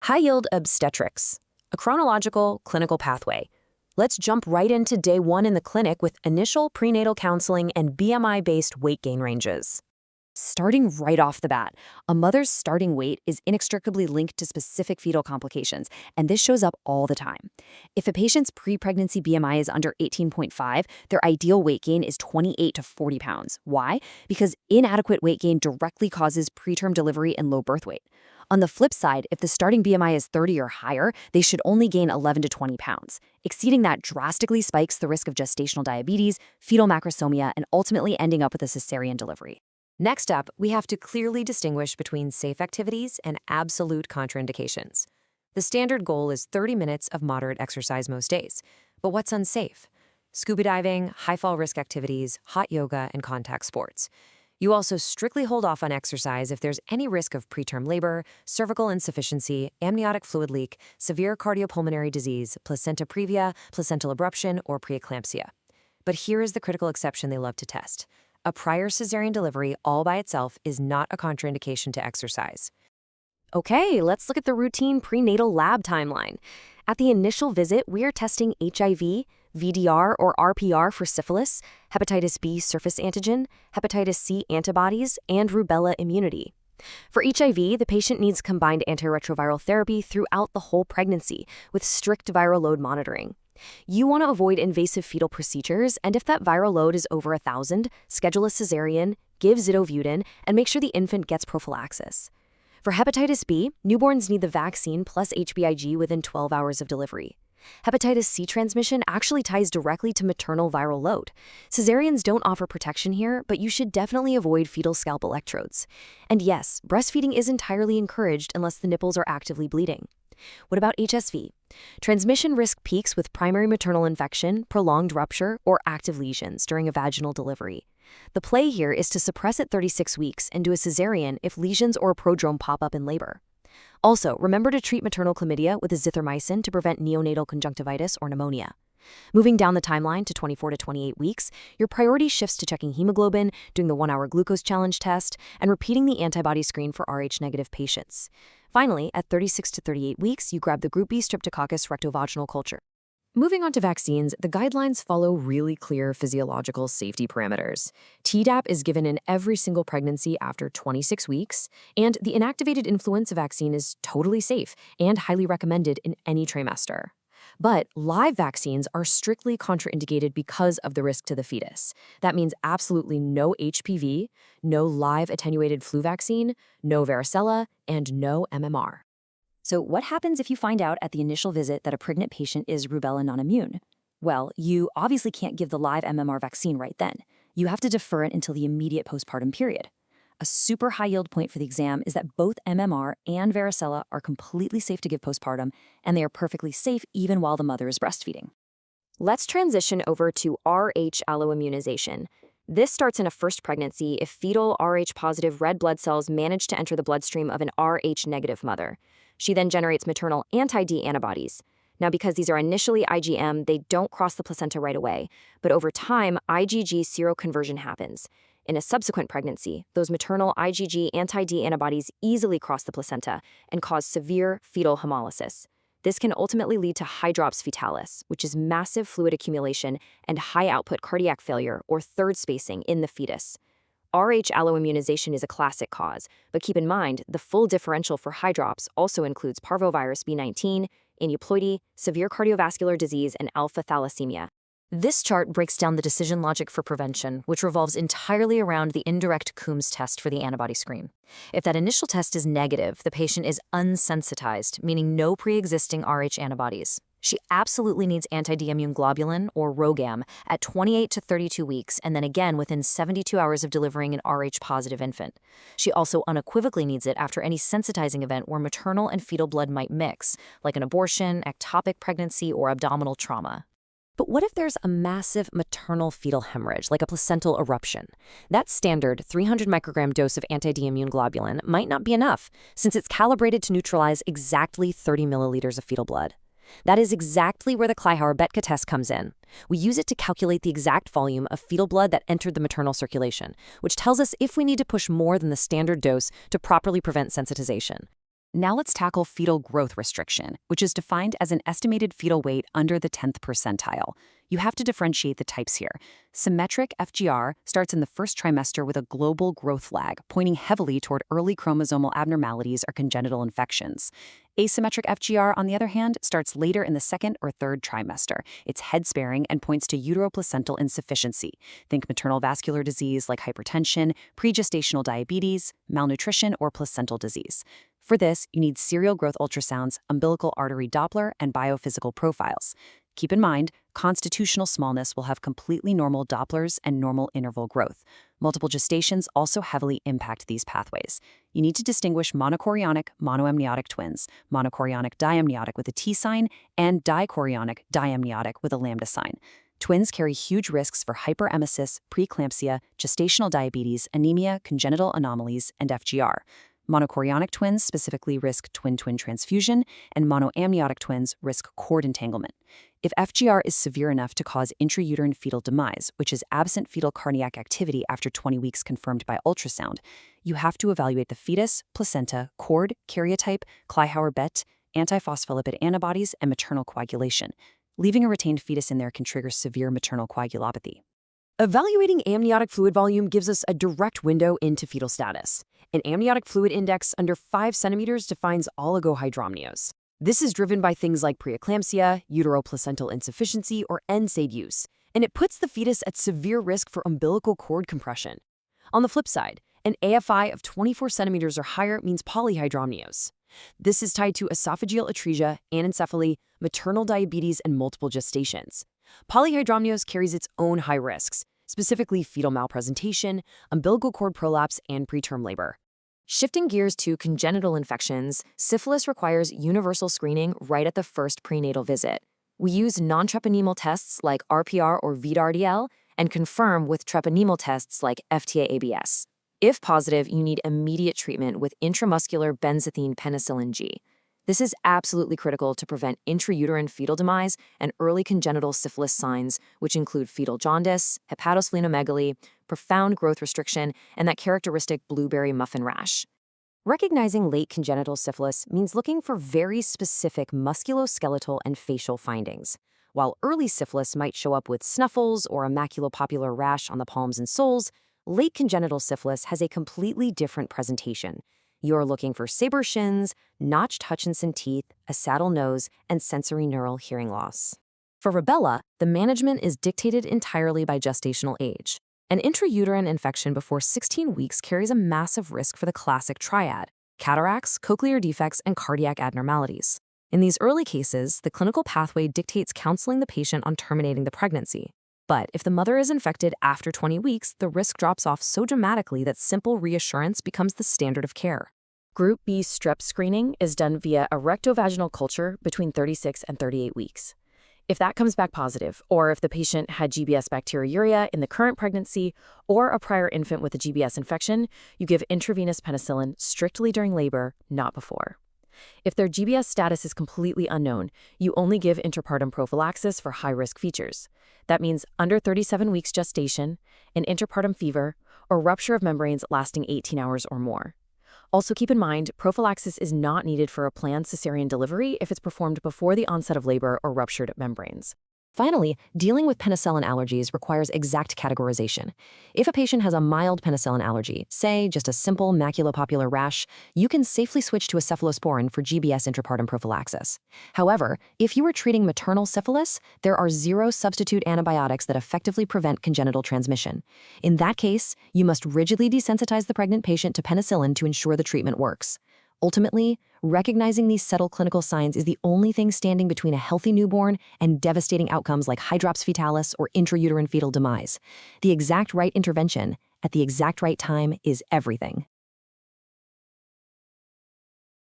High-yield obstetrics, a chronological clinical pathway. Let's jump right into day 1 in the clinic with initial prenatal counseling and BMI-based weight gain ranges. Starting right off the bat, a mother's starting weight is inextricably linked to specific fetal complications, and this shows up all the time. If a patient's pre-pregnancy BMI is under 18.5, their ideal weight gain is 28 to 40 pounds. Why? Because inadequate weight gain directly causes preterm delivery and low birth weight. On the flip side, if the starting BMI is 30 or higher, they should only gain 11 to 20 pounds. Exceeding that drastically spikes the risk of gestational diabetes, fetal macrosomia, and ultimately ending up with a cesarean delivery. Next up, we have to clearly distinguish between safe activities and absolute contraindications. The standard goal is 30 minutes of moderate exercise most days. But what's unsafe? Scuba diving, high-fall risk activities, hot yoga, and contact sports. You also strictly hold off on exercise if there's any risk of preterm labor, cervical insufficiency, amniotic fluid leak, severe cardiopulmonary disease, placenta previa, placental abruption, or preeclampsia. But here is the critical exception they love to test. A prior cesarean delivery all by itself is not a contraindication to exercise. Okay, let's look at the routine prenatal lab timeline. At the initial visit, we are testing HIV, VDR or RPR for syphilis, hepatitis B surface antigen, hepatitis C antibodies, and rubella immunity. For HIV, the patient needs combined antiretroviral therapy throughout the whole pregnancy with strict viral load monitoring. You want to avoid invasive fetal procedures, and if that viral load is over 1,000, schedule a cesarean, give zidovudin, and make sure the infant gets prophylaxis. For hepatitis B, newborns need the vaccine plus HBIG within 12 hours of delivery. Hepatitis C transmission actually ties directly to maternal viral load. Cesareans don't offer protection here, but you should definitely avoid fetal scalp electrodes. And yes, breastfeeding is entirely encouraged unless the nipples are actively bleeding. What about HSV? Transmission risk peaks with primary maternal infection, prolonged rupture, or active lesions during a vaginal delivery. The play here is to suppress at 36 weeks and do a cesarean if lesions or a prodrome pop up in labor. Also, remember to treat maternal chlamydia with azithromycin to prevent neonatal conjunctivitis or pneumonia. Moving down the timeline to 24 to 28 weeks, your priority shifts to checking hemoglobin, doing the 1-hour glucose challenge test, and repeating the antibody screen for Rh-negative patients. Finally, at 36 to 38 weeks, you grab the Group B streptococcus rectovaginal culture. Moving on to vaccines, the guidelines follow really clear physiological safety parameters. Tdap is given in every single pregnancy after 26 weeks, and the inactivated influenza vaccine is totally safe and highly recommended in any trimester. But live vaccines are strictly contraindicated because of the risk to the fetus. That means absolutely no HPV, no live attenuated flu vaccine, no varicella, and no MMR. So what happens if you find out at the initial visit that a pregnant patient is rubella non-immune? Well, you obviously can't give the live MMR vaccine right then. You have to defer it until the immediate postpartum period. A super high-yield point for the exam is that both MMR and varicella are completely safe to give postpartum, and they are perfectly safe even while the mother is breastfeeding. Let's transition over to Rh alloimmunization. This starts in a first pregnancy if fetal Rh-positive red blood cells manage to enter the bloodstream of an Rh-negative mother. She then generates maternal anti-D antibodies. Now, because these are initially IgM, they don't cross the placenta right away, but over time, IgG seroconversion happens. In a subsequent pregnancy, those maternal IgG anti-D antibodies easily cross the placenta and cause severe fetal hemolysis. This can ultimately lead to hydrops fetalis, which is massive fluid accumulation and high-output cardiac failure or third spacing in the fetus. Rh alloimmunization is a classic cause, but keep in mind the full differential for hydrops also includes parvovirus B19, aneuploidy, severe cardiovascular disease, and alpha thalassemia. This chart breaks down the decision logic for prevention, which revolves entirely around the indirect Coombs test for the antibody screen. If that initial test is negative, the patient is unsensitized, meaning no pre-existing Rh antibodies. She absolutely needs anti-D immune globulin, or RhoGAM, at 28 to 32 weeks, and then again within 72 hours of delivering an Rh-positive infant. She also unequivocally needs it after any sensitizing event where maternal and fetal blood might mix, like an abortion, ectopic pregnancy, or abdominal trauma. But what if there's a massive maternal fetal hemorrhage, like a placental eruption? That standard 300 microgram dose of anti-D immune globulin might not be enough, since it's calibrated to neutralize exactly 30 milliliters of fetal blood. That is exactly where the Kleihauer-Betke test comes in. We use it to calculate the exact volume of fetal blood that entered the maternal circulation, which tells us if we need to push more than the standard dose to properly prevent sensitization. Now let's tackle fetal growth restriction, which is defined as an estimated fetal weight under the 10th percentile. You have to differentiate the types here. Symmetric FGR starts in the first trimester with a global growth lag, pointing heavily toward early chromosomal abnormalities or congenital infections. Asymmetric FGR, on the other hand, starts later in the second or third trimester. It's head-sparing and points to uteroplacental insufficiency. Think maternal vascular disease like hypertension, pregestational diabetes, malnutrition, or placental disease. For this, you need serial growth ultrasounds, umbilical artery Doppler, and biophysical profiles. Keep in mind, constitutional smallness will have completely normal Dopplers and normal interval growth. Multiple gestations also heavily impact these pathways. You need to distinguish monochorionic monoamniotic twins, monochorionic diamniotic with a T sign, and dichorionic diamniotic with a lambda sign. Twins carry huge risks for hyperemesis, preeclampsia, gestational diabetes, anemia, congenital anomalies, and FGR. Monochorionic twins specifically risk twin-twin transfusion, and monoamniotic twins risk cord entanglement. If FGR is severe enough to cause intrauterine fetal demise, which is absent fetal cardiac activity after 20 weeks confirmed by ultrasound, you have to evaluate the fetus, placenta, cord, karyotype, Kleihauer-Betz, antiphospholipid antibodies, and maternal coagulation. Leaving a retained fetus in there can trigger severe maternal coagulopathy. Evaluating amniotic fluid volume gives us a direct window into fetal status. An amniotic fluid index under 5 centimeters defines oligohydramnios. This is driven by things like preeclampsia, uteroplacental insufficiency, or NSAID use, and it puts the fetus at severe risk for umbilical cord compression. On the flip side, an AFI of 24 centimeters or higher means polyhydramnios. This is tied to esophageal atresia, anencephaly, maternal diabetes, and multiple gestations. Polyhydramnios carries its own high risks, specifically fetal malpresentation, umbilical cord prolapse, and preterm labor. Shifting gears to congenital infections, syphilis requires universal screening right at the first prenatal visit. We use non-treponemal tests like RPR or VDRDL and confirm with treponemal tests like FTA-ABS. If positive, you need immediate treatment with intramuscular benzathine penicillin G. This is absolutely critical to prevent intrauterine fetal demise and early congenital syphilis signs, which include fetal jaundice, hepatosplenomegaly, profound growth restriction, and that characteristic blueberry muffin rash. Recognizing late congenital syphilis means looking for very specific musculoskeletal and facial findings. While early syphilis might show up with snuffles or a maculopapular rash on the palms and soles, late congenital syphilis has a completely different presentation. You're looking for saber shins, notched Hutchinson teeth, a saddle nose, and sensory neural hearing loss. For rubella, the management is dictated entirely by gestational age. An intrauterine infection before 16 weeks carries a massive risk for the classic triad: cataracts, cochlear defects, and cardiac abnormalities. In these early cases, the clinical pathway dictates counseling the patient on terminating the pregnancy. But if the mother is infected after 20 weeks, the risk drops off so dramatically that simple reassurance becomes the standard of care. Group B strep screening is done via a rectovaginal culture between 36 and 38 weeks. If that comes back positive, or if the patient had GBS bacteriuria in the current pregnancy or a prior infant with a GBS infection, you give intravenous penicillin strictly during labor, not before. If their GBS status is completely unknown, you only give interpartum prophylaxis for high-risk features. That means under 37 weeks gestation, an interpartum fever, or rupture of membranes lasting 18 hours or more. Also keep in mind, prophylaxis is not needed for a planned cesarean delivery if it's performed before the onset of labor or ruptured membranes. Finally, dealing with penicillin allergies requires exact categorization. If a patient has a mild penicillin allergy, say just a simple maculopapular rash, you can safely switch to a cephalosporin for GBS intrapartum prophylaxis. However, if you are treating maternal syphilis, there are 0 substitute antibiotics that effectively prevent congenital transmission. In that case, you must rigidly desensitize the pregnant patient to penicillin to ensure the treatment works. Ultimately, recognizing these subtle clinical signs is the only thing standing between a healthy newborn and devastating outcomes like hydrops fetalis or intrauterine fetal demise. The exact right intervention at the exact right time is everything.